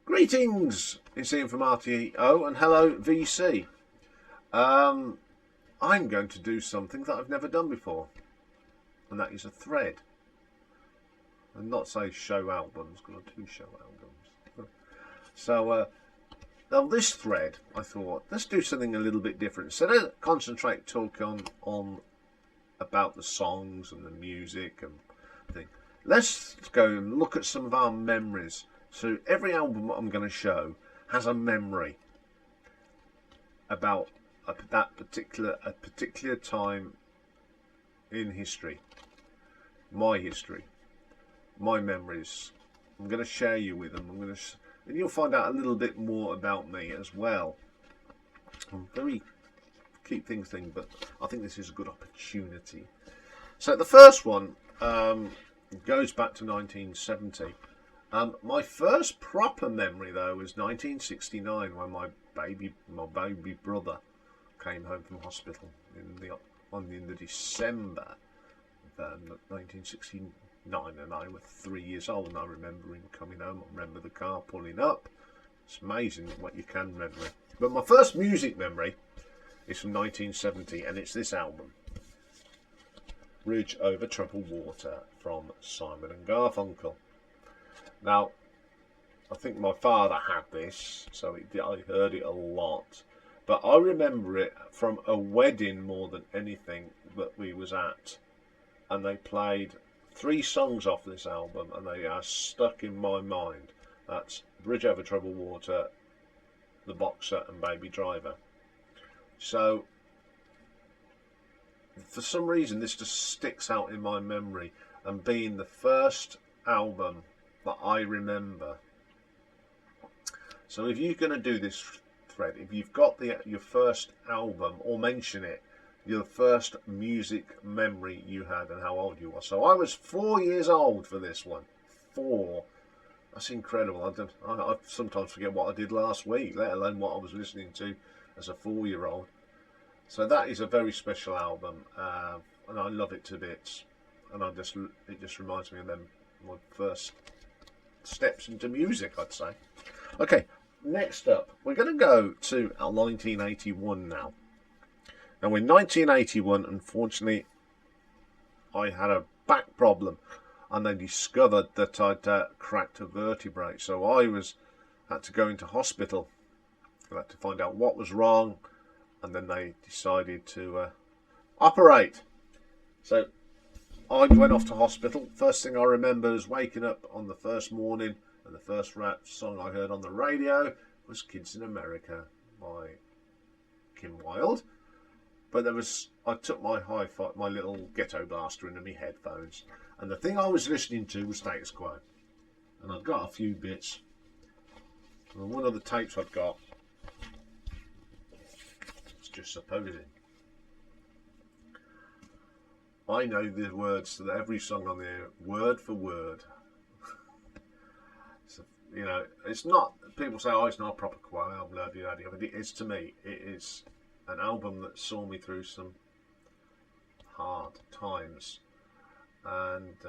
Greetings, it's Ian from RTO and hello VC. I'm going to do something that I've never done before, and that is a thread. And not say show albums, because I do show albums. So now this thread, I thought, let's do something a little bit different. Instead of concentrate talking on about the songs and the music and thing, let's go and look at some of our memories. So every album I'm going to show has a memory about a particular time in history, my history, my memories. I'm going to share you with them. And you'll find out a little bit more about me as well. I'm very keep things thing, but I think this is a good opportunity. So the first one goes back to 1970. My first proper memory though was 1969 when my baby brother came home from hospital in the December of 1969, and I was 3 years old, and I remember him coming home. I remember the car pulling up. It's amazing what you can remember. But my first music memory is from 1970, and it's this album, Bridge Over Troubled Water, from Simon and Garfunkel. Now, I think my father had this, so I heard it a lot. But I remember it from a wedding more than anything that we was at. And they played 3 songs off this album, and they are stuck in my mind. That's Bridge Over Troubled Water, The Boxer, and Baby Driver. So, for some reason, this just sticks out in my memory, and being the first album that I remember. So if you're going to do this thread, if you've got your first album, or mention it, your first music memory you had and how old you were. So I was 4 years old for this one. 4. That's incredible. I sometimes forget what I did last week, let alone what I was listening to as a 4-year-old. So that is a very special album, and I love it to bits. And it just reminds me of them, my first steps into music, I'd say. Okay, next up, we're going to go to 1981 now. Now, in 1981, unfortunately, I had a back problem, and they discovered that I'd cracked a vertebrae. So I had to go into hospital. I had to find out what was wrong, and then they decided to operate. So I went off to hospital. First thing I remember is waking up on the first morning, and the first rap song I heard on the radio was Kids in America by Kim Wilde. But I took my little ghetto blaster into my headphones, and the thing I was listening to was Status Quo. And I've got a few bits. And one of the tapes I've got, it's just supposing. I know the words to every song on there, word for word. So, it's not, people say, oh, it's not a proper Quo album, but it is to me. It is an album that saw me through some hard times, and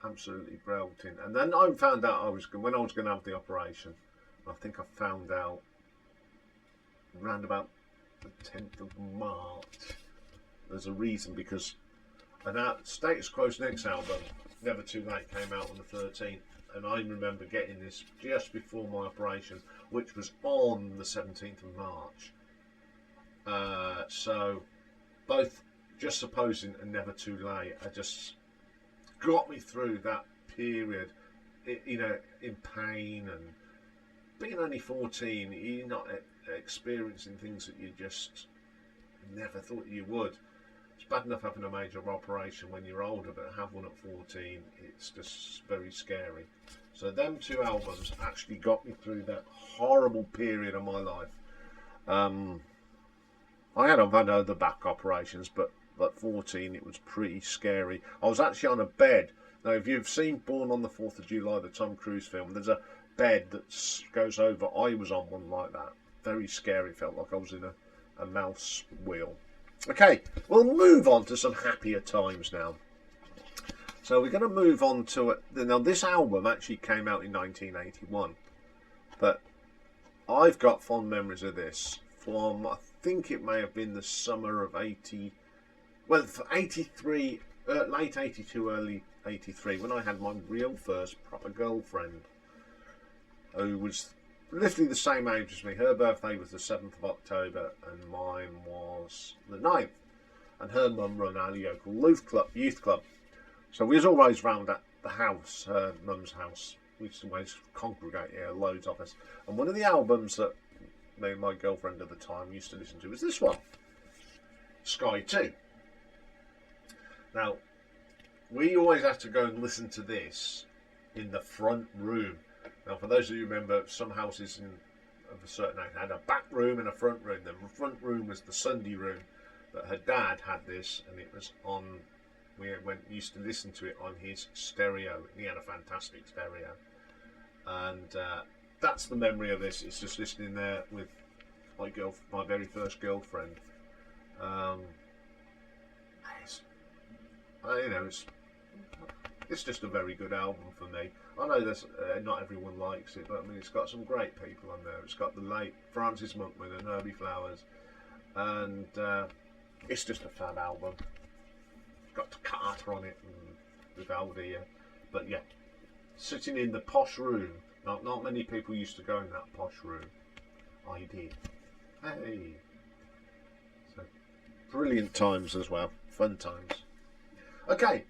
absolutely brilliant. And then I found out when I was going to have the operation, I think I found out around about the 10th of March. There's a reason, because Status Quo's next album, Never Too Late, came out on the 13th, and I remember getting this just before my operation, which was on the 17th of March. So both Just Supposing and Never Too Late just got me through that period, in pain, and being only 14, you're not experiencing things that you just never thought you would. It's bad enough having a major operation when you're older, but have one at 14, it's just very scary. So them 2 albums actually got me through that horrible period of my life. I've had other back operations, but at 14 it was pretty scary. I was actually on a bed. Now, if you've seen Born on the 4th of July, the Tom Cruise film, there's a bed that goes over. I was on one like that. Very scary. Felt like I was in a mouse wheel. Okay, we'll move on to some happier times now. So we're going to move on to it. Now this album actually came out in 1981, but I've got fond memories of this from, I think it may have been the summer of 83, late 82, early 83, when I had my real first proper girlfriend, who was literally the same age as me. Her birthday was the 7th of October and mine was the 9th. And her mum run our local youth club. So we was always round at the house, her mum's house. We used to always congregate here, loads of us. And one of the albums that me and my girlfriend at the time used to listen to was this one, Sky 2. Now, we always had to go and listen to this in the front room. Now, for those of you who remember, some houses of a certain age had a back room and a front room. The front room was the Sunday room, but her dad had this, and it was on. We used to listen to it on his stereo. He had a fantastic stereo, and that's the memory of this. It's just listening there with my very first girlfriend. It's just a very good album for me. I know there's not everyone likes it, but I mean it's got some great people on there. It's got the late Francis Monkman and Herbie Flowers, and it's just a fab album. It's got Carter on it and Vivaldi, but yeah, sitting in the posh room. Not many people used to go in that posh room. I did. Hey, so brilliant times as well, fun times. Okay,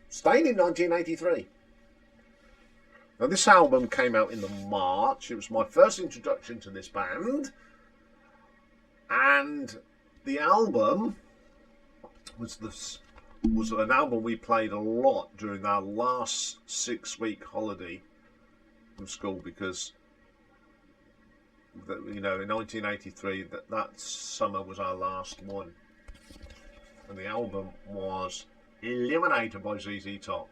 staying in 1983. Now this album came out in the March. It was my first introduction to this band, and the album was an album we played a lot during our last 6-week holiday from school, because in 1983 that summer was our last one, and the album was Illuminator by ZZ Top.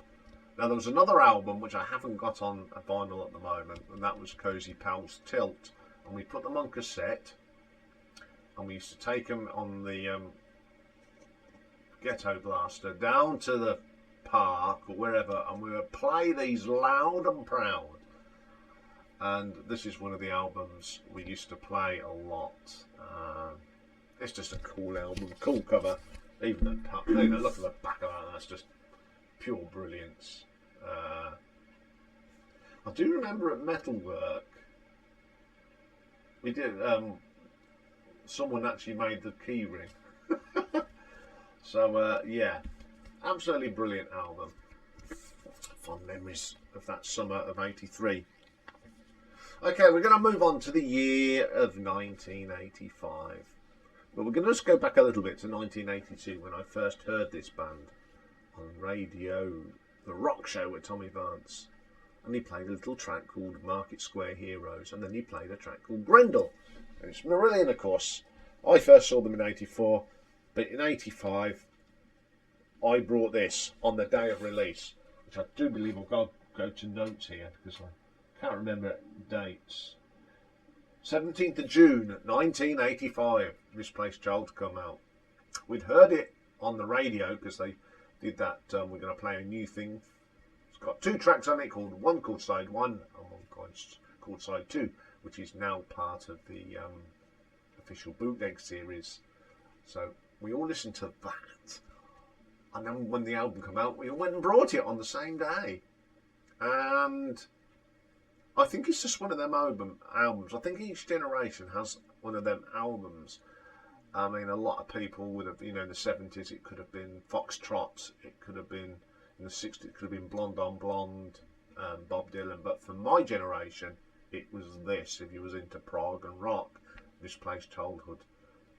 Now there was another album which I haven't got on a vinyl at the moment, and that was Cozy Powell's Tilt, and we put them on cassette, and we used to take them on the Ghetto Blaster down to the park or wherever, and we would play these loud and proud. And this is one of the albums we used to play a lot. It's just a cool album, cool cover. Even look at the back of that, that's just pure brilliance. I do remember at Metalwork, we did, someone actually made the key ring. So, yeah, absolutely brilliant album. Fond memories of that summer of 83. Okay, we're going to move on to the year of 1985. But we're going to just go back a little bit to 1982 when I first heard this band on radio, The Rock Show with Tommy Vance. And he played a little track called Market Square Heroes, and then he played a track called Grendel. And it's Marillion, of course. I first saw them in 84, but in 85 I brought this on the day of release, which I do believe I've got to go to notes here because I can't remember dates. 17th of June 1985, Misplaced Child come out. We'd heard it on the radio because they did that, we're going to play a new thing. It's got 2 tracks on it, one called Side 1 and one called Side 2, which is now part of the official bootleg series. So we all listened to that. And then when the album came out, we all went and brought it on the same day. And I think it's just one of them albums. I think each generation has one of them albums. I mean, a lot of people would have, in the 70s, it could have been Foxtrot. It could have been, in the 60s, it could have been Blonde on Blonde, Bob Dylan. But for my generation, it was this, if you was into prog and rock, Misplaced Childhood.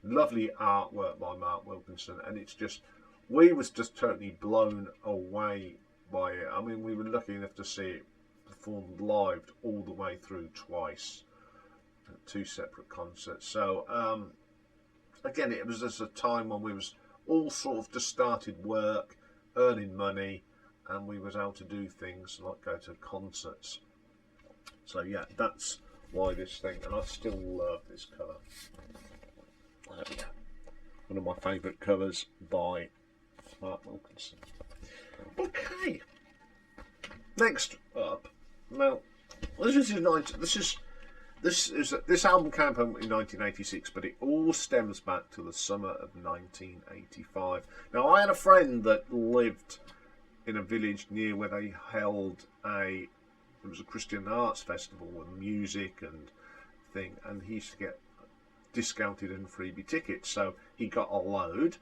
Lovely artwork by Mark Wilkinson. And it's just, we was just totally blown away by it. I mean, we were lucky enough to see it performed live all the way through twice, 2 separate concerts. So again, it was just a time when we was all sort of just started work, earning money, and we was able to do things like go to concerts. So yeah, that's why this thing, and I still love this cover. One of my favourite covers by Mark Wilkinson. Okay. Next up, now this album came out in 1986, but it all stems back to the summer of 1985. Now, I had a friend that lived in a village near where they held it was a Christian arts festival with music and thing, and he used to get discounted and freebie tickets. So he got a load,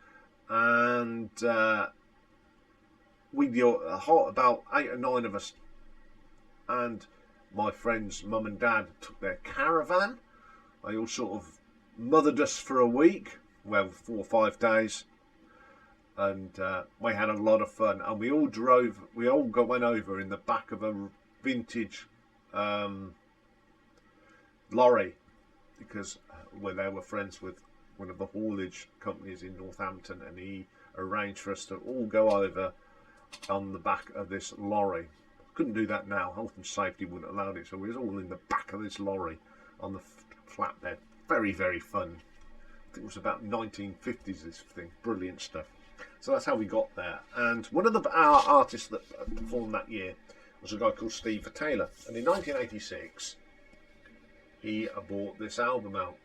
and about 8 or 9 of us, and my friend's mum and dad took their caravan. They all sort of mothered us for a week, well, 4 or 5 days, and we had a lot of fun. And we all went over in the back of a vintage lorry, because they were friends with one of the haulage companies in Northampton, and he arranged for us to all go over on the back of this lorry. Couldn't do that now. Health and safety wouldn't allow it, so we was all in the back of this lorry on the flatbed. Very, very fun. I think it was about 1950s, this thing. Brilliant stuff. So that's how we got there. And one of our artists that performed that year was a guy called Steve Taylor. And in 1986, he brought this album out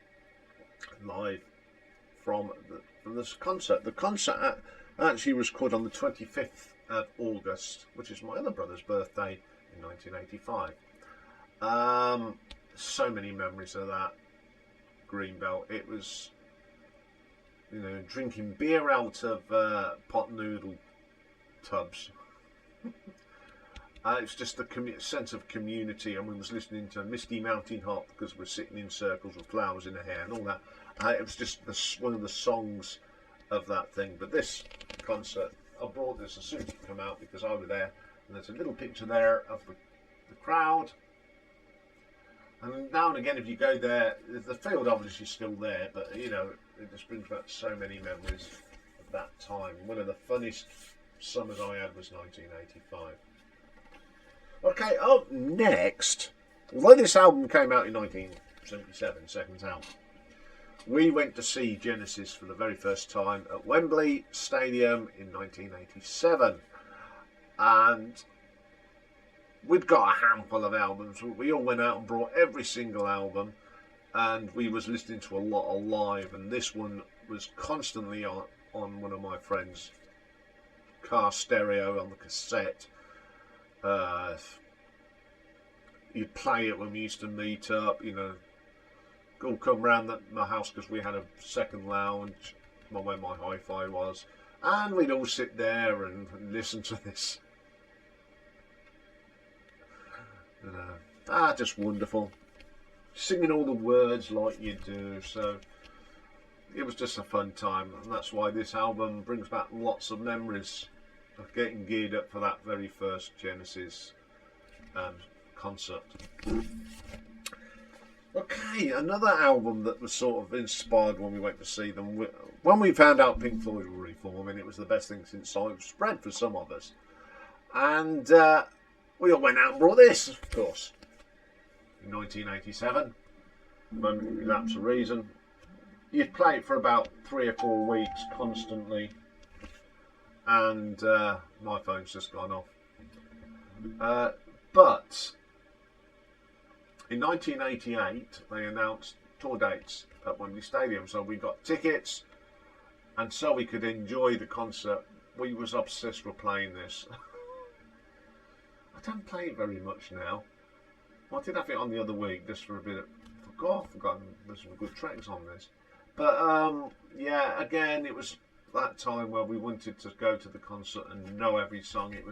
live from this concert. The concert actually was recorded on the 25th of August, which is my other brother's birthday, in 1985. So many memories of that Greenbelt. It was, drinking beer out of pot noodle tubs. It's just the sense of community, and we was listening to Misty Mountain Hop because we're sitting in circles with flowers in the hair and all that. It was just one of the songs of that thing. But this concert, I brought this as soon as it came out because I was there, and there's a little picture there of the crowd. And now and again, if you go there, the field obviously is still there, but it just brings back so many memories of that time. One of the funniest summers I had was 1985. Okay, up next, although this album came out in 1977, second album, we went to see Genesis for the very first time at Wembley Stadium in 1987. And we'd got a handful of albums. We all went out and brought every single album, and we was listening to a lot of live, and this one was constantly on one of my friends' car stereo on the cassette. You'd play it when we used to meet up, all come round my house because we had a second lounge where my hi-fi was, and we'd all sit there and listen to this. Just wonderful. Singing all the words like you do, so it was just a fun time, and that's why this album brings back lots of memories of getting geared up for that very first Genesis concert. Okay, another album that was sort of inspired when we went to see them. When we found out Pink Floyd were reforming, it was the best thing since sliced bread for some of us. And we all went out and brought this, of course. In 1987, momentary lapse of reason. You'd play it for about 3 or 4 weeks constantly, and my phone's just gone off. But in 1988, they announced tour dates at Wembley Stadium, so we got tickets, and so we could enjoy the concert. We was obsessed with playing this. I don't play it very much now. I did have it on the other week just for a bit of... I've forgotten there's some good tracks on this. But yeah, again, it was that time where we wanted to go to the concert and know every song. It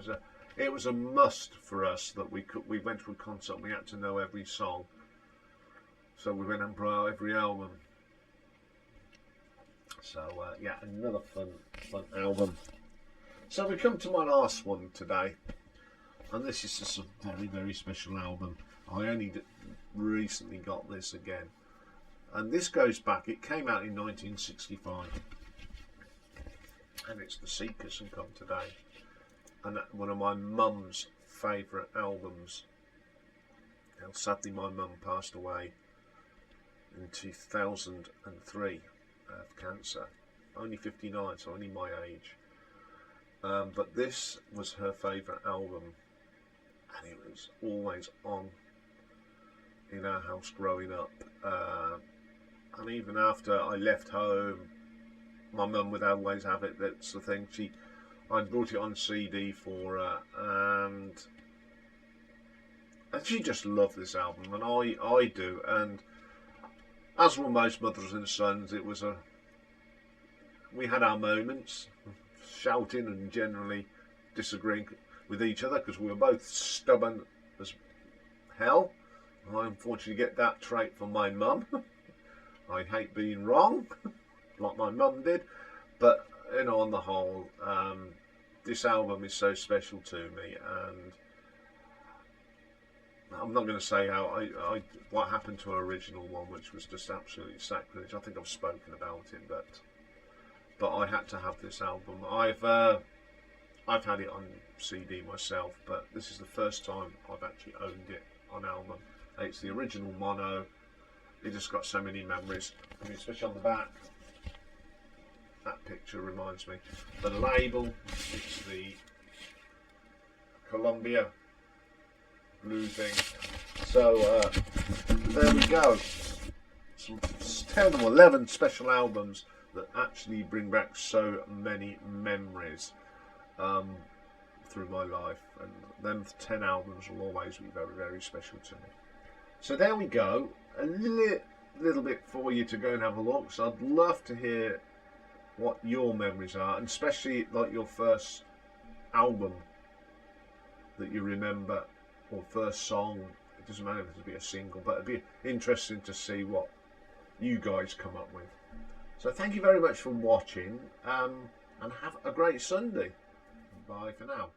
was a must for us that we went to a concert and we had to know every song. So we went and brought out every album. So yeah, another fun album. So we come to my last one today, and this is just a very, very special album. I only recently got this again, and this goes back. It came out in 1965, and it's The Seekers and Come Today, and one of my mum's favourite albums. And sadly, my mum passed away in 2003 of cancer. Only 59, so only my age. But this was her favourite album, and it was always on in our house growing up. And even after I left home, my mum would always have it. That's the thing. I brought it on CD for her, and she just loved this album, and I do. And as were most mothers and sons, we had our moments, shouting and generally disagreeing with each other because we were both stubborn as hell. I unfortunately get that trait from my mum. I hate being wrong, like my mum did. But on the whole, this album is so special to me, and I'm not going to say what happened to our original one, which was just absolutely sacrilege. I think I've spoken about it, but I had to have this album. I've had it on CD myself, but this is the first time I've actually owned it on album. It's the original mono. It just got so many memories. I mean, especially on the back. That picture reminds me. The label, it's the Columbia blue thing. So there we go. Some 10 or 11 special albums that actually bring back so many memories through my life, and them 10 albums will always be very, very special to me. So there we go. A little bit for you to go and have a look. So I'd love to hear what your memories are, and especially like your first album that you remember, or first song. It doesn't matter if it'll be a single, but it'd be interesting to see what you guys come up with. So thank you very much for watching, and have a great Sunday. Bye for now.